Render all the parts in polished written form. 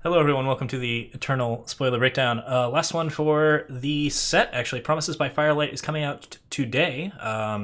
Hello, everyone. Welcome to the Eternal Spoiler Breakdown. Last one for the set, actually. Promises by Firelight is coming out today.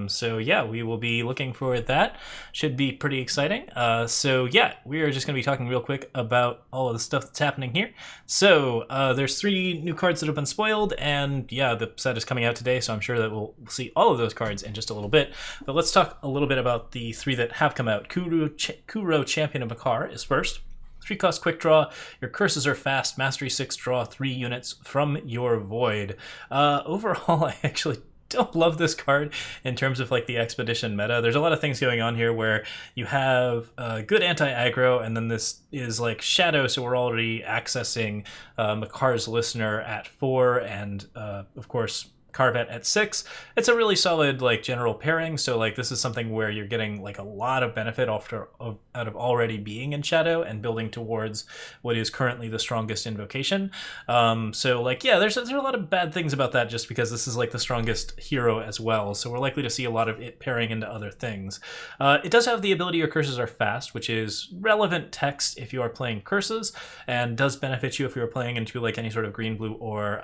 So, yeah, we will be looking for that. Should be pretty exciting. So, we are just going to be talking real quick about all of the stuff that's happening here. So, there's 3 new cards that have been spoiled, and yeah, the set is coming out today, so I'm sure that we'll see all of those cards in just a little bit. But let's talk a little bit about the 3 that have come out. Kuro Champion of Makar is first. 3-cost quick draw. Your curses are fast. Mastery 6, draw 3 units from your void. Overall, I actually don't love this card in terms of like the expedition meta. There's a lot of things going on here where you have good anti-aggro, and then this is like shadow, so we're already accessing Makar's Listener at 4, and of course Carvet at 6. It's a really solid like general pairing, so like this is something where you're getting like a lot of benefit out of already being in shadow and building towards what is currently the strongest invocation. So like yeah, there's a lot of bad things about that just because this is like the strongest hero as well, so we're likely to see a lot of it pairing into other things. It does have the ability your curses are fast, which is relevant text if you are playing curses, and does benefit you if you are playing into like any sort of green, blue, or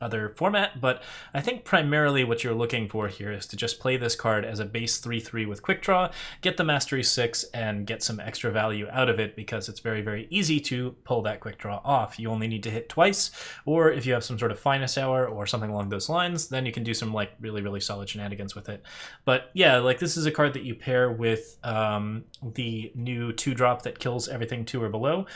other format, but I think primarily what you're looking for here is to just play this card as a base 3/3 with quick draw, get the Mastery 6, and get some extra value out of it because it's very, very easy to pull that quick draw off. You only need to hit twice, or if you have some sort of finest hour or something along those lines, then you can do some like really, really solid shenanigans with it. But yeah, like this is a card that you pair with the new 2-drop that kills everything 2 or below.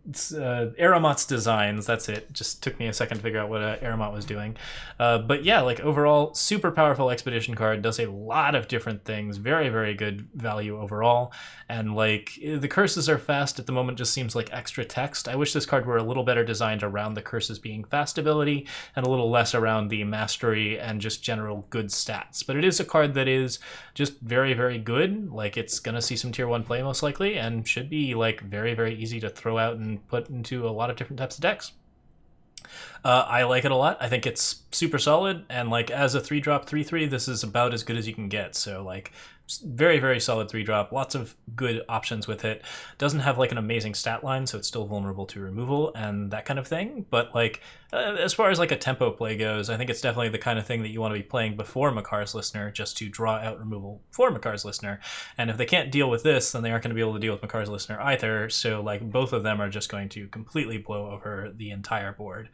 It's Aramot's Designs, that's it. Just took me a second to figure out what Aramot was doing. But yeah, like overall, super powerful expedition card, does a lot of different things, very, very good value overall. And like the curses are fast at the moment, just seems like extra text. I wish this card were a little better designed around the curses being fast ability and a little less around the mastery and just general good stats. But it is a card that is just very, very good. Like it's gonna see some tier 1 play most likely and should be like very, very easy to throw out and put into a lot of different types of decks. I like it a lot. I think it's super solid, and like as a 3-drop 3/3, this is about as good as you can get. So like very, very solid 3-drop, lots of good options with it. Doesn't have like an amazing stat line, so it's still vulnerable to removal and that kind of thing, but like as far as like a tempo play goes, I think it's definitely the kind of thing that you want to be playing before Makar's Listener, just to draw out removal for Makar's Listener. And if they can't deal with this, then they aren't going to be able to deal with Makar's Listener either, so like both of them are just going to completely blow over the entire board.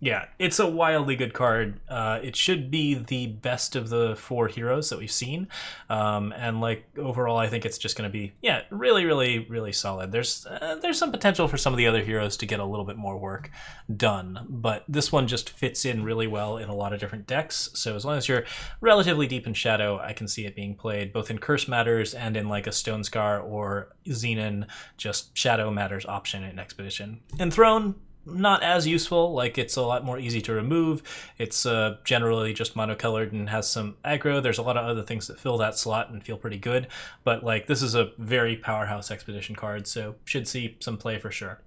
Yeah, it's a wildly good card. It should be the best of the 4 heroes that we've seen. And like overall, I think it's just going to be really, really, really solid. There's some potential for some of the other heroes to get a little bit more work done, but this one just fits in really well in a lot of different decks. So as long as you're relatively deep in Shadow, I can see it being played both in Curse Matters and in like a Stone Scar or Xenon, just Shadow Matters option in Expedition. In Throne, not as useful. Like it's a lot more easy to remove. It's generally just monocolored and has some aggro. There's a lot of other things that fill that slot and feel pretty good, but like this is a very powerhouse expedition card, so should see some play for sure.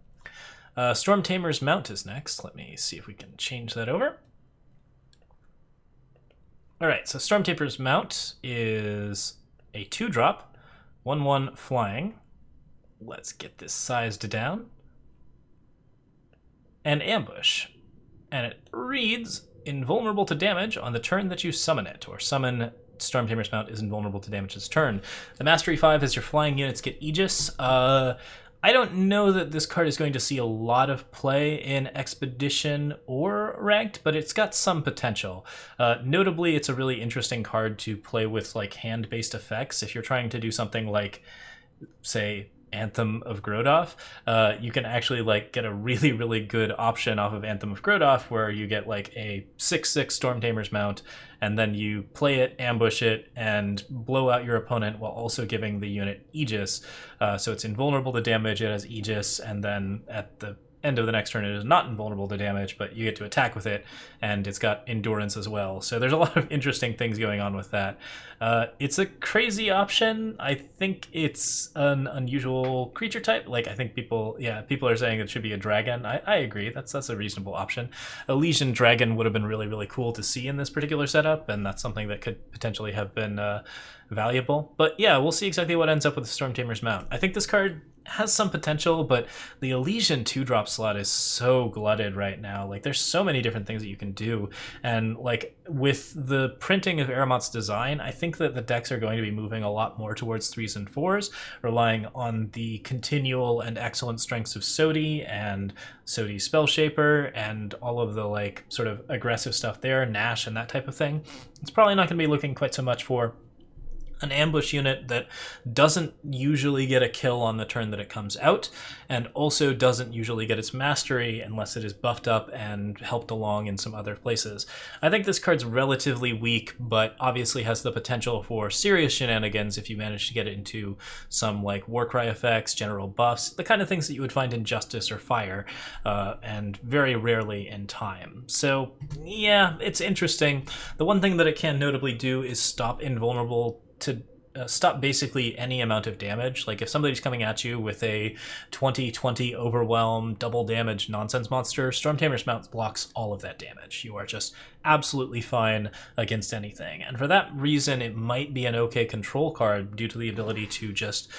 Storm Tamer's Mount is next. Let me see if we can change that over. All right, so Storm Tamer's Mount is a 2-drop, 1/1 flying. Let's get this sized down. And ambush. And it reads, invulnerable to damage on the turn that you summon it, or summon Storm Tamer's Mount is invulnerable to damage this turn. The Mastery 5 is your flying units get Aegis. I don't know that this card is going to see a lot of play in Expedition or Ranked, but it's got some potential. Notably, it's a really interesting card to play with like hand-based effects. If you're trying to do something like, say, Anthem of Grodoff, you can actually like get a really, really good option off of Anthem of Grodoff where you get like a 6/6 Storm Tamer's Mount, and then you play it, ambush it, and blow out your opponent while also giving the unit Aegis. So it's invulnerable to damage, it has Aegis, and then at the end of the next turn it is not invulnerable to damage, but you get to attack with it, and it's got endurance as well. So there's a lot of interesting things going on with that. It's a crazy option. I think it's an unusual creature type. Like, I think people are saying it should be a dragon. I agree. That's a reasonable option. Elysian Dragon would have been really, really cool to see in this particular setup, and that's something that could potentially have been valuable. But yeah, we'll see exactly what ends up with the Stormtamer's Mount. I think this card has some potential, but the Elysian 2-drop slot is so glutted right now. Like, there's so many different things that you can do, and like with the printing of Aramot's design, I think that the decks are going to be moving a lot more towards 3s and 4s, relying on the continual and excellent strengths of Sodi and Sodi's Spellshaper and all of the like sort of aggressive stuff there, Nash and that type of thing. It's probably not going to be looking quite so much for an ambush unit that doesn't usually get a kill on the turn that it comes out, and also doesn't usually get its mastery unless it is buffed up and helped along in some other places. I think this card's relatively weak, but obviously has the potential for serious shenanigans if you manage to get it into some like Warcry effects, general buffs, the kind of things that you would find in Justice or Fire, and very rarely in Time. So yeah, it's interesting. The one thing that it can notably do is stop invulnerable to stop basically any amount of damage. Like if somebody's coming at you with a 20/20 overwhelm double damage nonsense monster, Stormtamer's Mount blocks all of that damage. You are just absolutely fine against anything, and for that reason it might be an okay control card due to the ability to just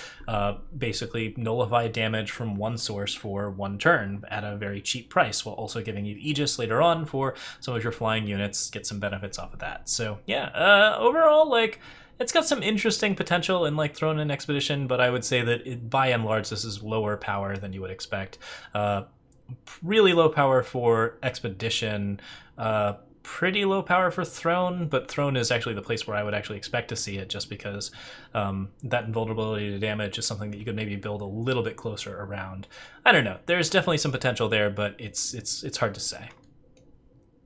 basically nullify damage from one source for one turn at a very cheap price, while also giving you Aegis later on for some of your flying units, get some benefits off of that. So yeah, overall, like, it's got some interesting potential in like Throne and Expedition, but I would say that by and large this is lower power than you would expect. Really low power for Expedition, pretty low power for Throne, but Throne is actually the place where I would actually expect to see it, just because that invulnerability to damage is something that you could maybe build a little bit closer around. I don't know. There's definitely some potential there, but it's hard to say.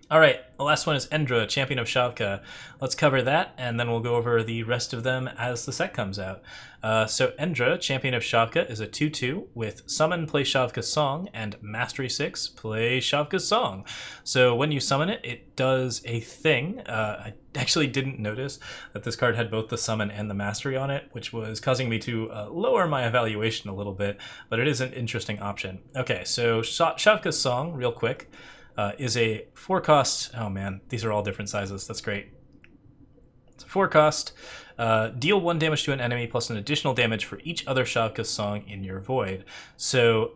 All right, the last one is Endra, Champion of Shavka. Let's cover that, and then we'll go over the rest of them as the set comes out. So Endra, Champion of Shavka, is a 2/2 with Summon, Play Shavka's Song, and Mastery 6, Play Shavka's Song. So when you summon it, it does a thing. I actually didn't notice that this card had both the Summon and the Mastery on it, which was causing me to lower my evaluation a little bit, but it is an interesting option. Okay, so Shavka's Song, real quick, is a 4-cost. Oh man, these are all different sizes. That's great. It's a 4-cost. Deal 1 damage to an enemy plus an additional damage for each other Shavka's Song in your void. So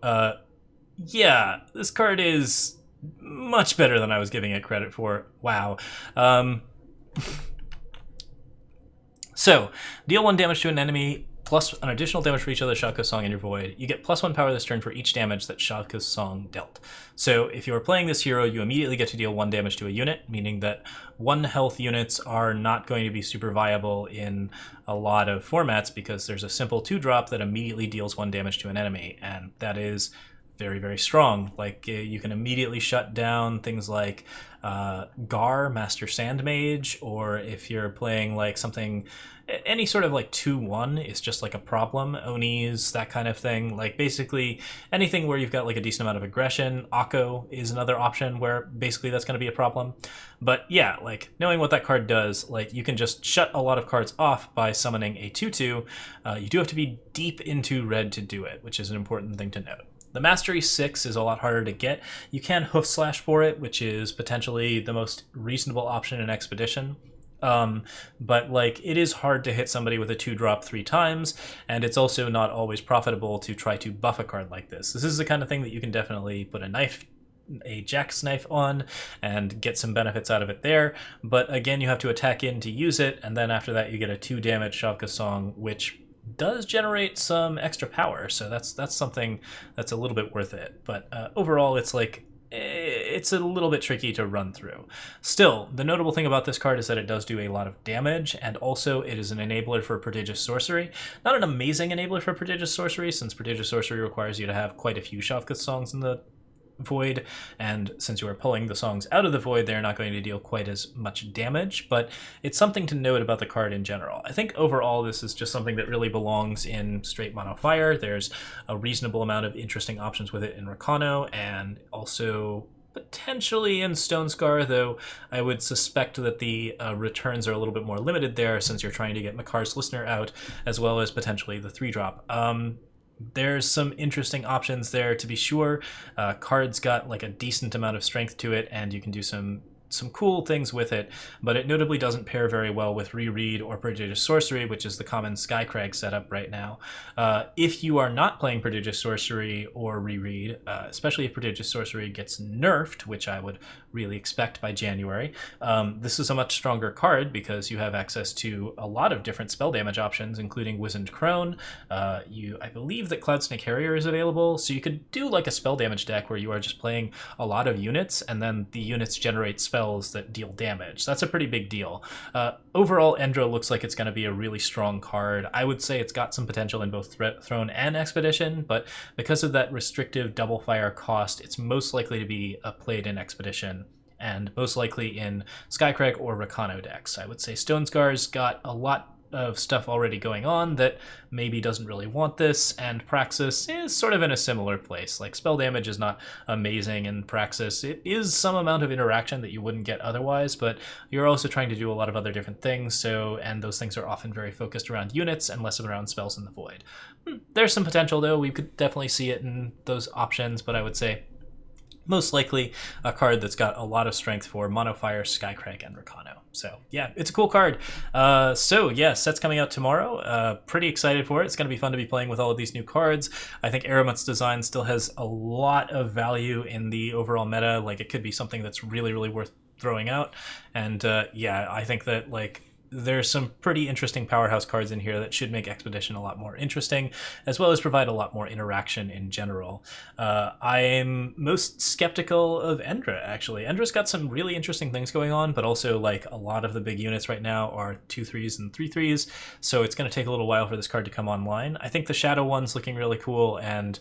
yeah, this card is much better than I was giving it credit for. Wow. So deal 1 damage to an enemy plus an additional damage for each other Shavka's Song in your void. You get +1 power this turn for each damage that Shavka's Song dealt. So if you are playing this hero, you immediately get to deal 1 damage to a unit, meaning that 1 health units are not going to be super viable in a lot of formats, because there's a simple 2-drop that immediately deals 1 damage to an enemy, and that is very, very strong. Like, you can immediately shut down things like Gar, Master Sandmage, or if you're playing like something, any sort of like 2/1 is just like a problem. Onis, that kind of thing. Like basically anything where you've got like a decent amount of aggression. Akko is another option where basically that's going to be a problem. But yeah, like knowing what that card does, like you can just shut a lot of cards off by summoning a 2/2. You do have to be deep into red to do it, which is an important thing to note. The Mastery 6 is a lot harder to get. You can Hoof Slash for it, which is potentially the most reasonable option in Expedition. But like it is hard to hit somebody with a 2-drop 3 times, and it's also not always profitable to try to buff a card like this. This is the kind of thing that you can definitely put a Jack's Knife on and get some benefits out of it there, but again you have to attack in to use it, and then after that you get a 2 damage Shavka's Song, which does generate some extra power, so that's something that's a little bit worth it. But overall it's like it's a little bit tricky to run through. Still, the notable thing about this card is that it does do a lot of damage, and also it is an enabler for Prodigious Sorcery. Not an amazing enabler for Prodigious Sorcery, since Prodigious Sorcery requires you to have quite a few Shavka's Songs in the void, and since you are pulling the songs out of the void, they're not going to deal quite as much damage, but it's something to note about the card in general. I think overall this is just something that really belongs in straight mono fire. There's a reasonable amount of interesting options with it in Rakano, and also potentially in Stone Scar, though I would suspect that the returns are a little bit more limited there since you're trying to get Makar's Listener out, as well as potentially the 3-drop. There's some interesting options there to be sure. Card's got like a decent amount of strength to it, and you can do some cool things with it, but it notably doesn't pair very well with Reread or Prodigious Sorcery, which is the common Skycrag setup right now. If you are not playing Prodigious Sorcery or Reread, especially if Prodigious Sorcery gets nerfed, which I would really expect by January, this is a much stronger card because you have access to a lot of different spell damage options, including Wizened Crone. I believe that Cloudsnake Harrier is available, so you could do like a spell damage deck where you are just playing a lot of units, and then the units generate spells that deal damage. That's a pretty big deal. Overall, Endra looks like it's going to be a really strong card. I would say it's got some potential in both Throne and Expedition, but because of that restrictive double fire cost, it's most likely to be played in Expedition, and most likely in Skycrag or Rakano decks. I would say Stone Scar's got a lot of stuff already going on that maybe doesn't really want this, and Praxis is sort of in a similar place. Like, spell damage is not amazing in Praxis. It is some amount of interaction that you wouldn't get otherwise, but you're also trying to do a lot of other different things, and those things are often very focused around units and less around spells in the void. There's some potential, though. We could definitely see it in those options, but I would say most likely a card that's got a lot of strength for Monofire, Skycrag, and Rakano. So yeah, it's a cool card. Set's coming out tomorrow. Pretty excited for it. It's going to be fun to be playing with all of these new cards. I think Aramut's design still has a lot of value in the overall meta. Like, it could be something that's really, really worth throwing out. And I think that, like, there's some pretty interesting powerhouse cards in here that should make Expedition a lot more interesting, as well as provide a lot more interaction in general. I'm most skeptical of Endra, actually. Endra's got some really interesting things going on, but also, like, a lot of the big units right now are 2/3s and 3/3s, so it's going to take a little while for this card to come online. I think the Shadow one's looking really cool, and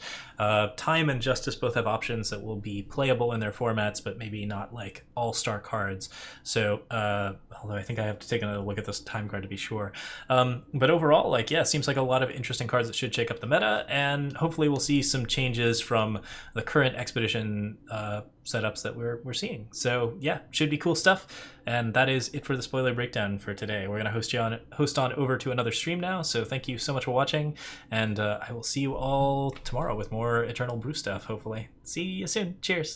Time and Justice both have options that will be playable in their formats, but maybe not, like, all-star cards. So, although I think I have to take another look at this Time card to be sure. But overall, seems like a lot of interesting cards that should shake up the meta, and hopefully we'll see some changes from the current Expedition setups that we're seeing. So yeah, should be cool stuff. And that is it for the spoiler breakdown for today. We're going to host on over to another stream now, so thank you so much for watching, and I will see you all tomorrow with more Eternal Brew stuff, hopefully. See you soon. Cheers.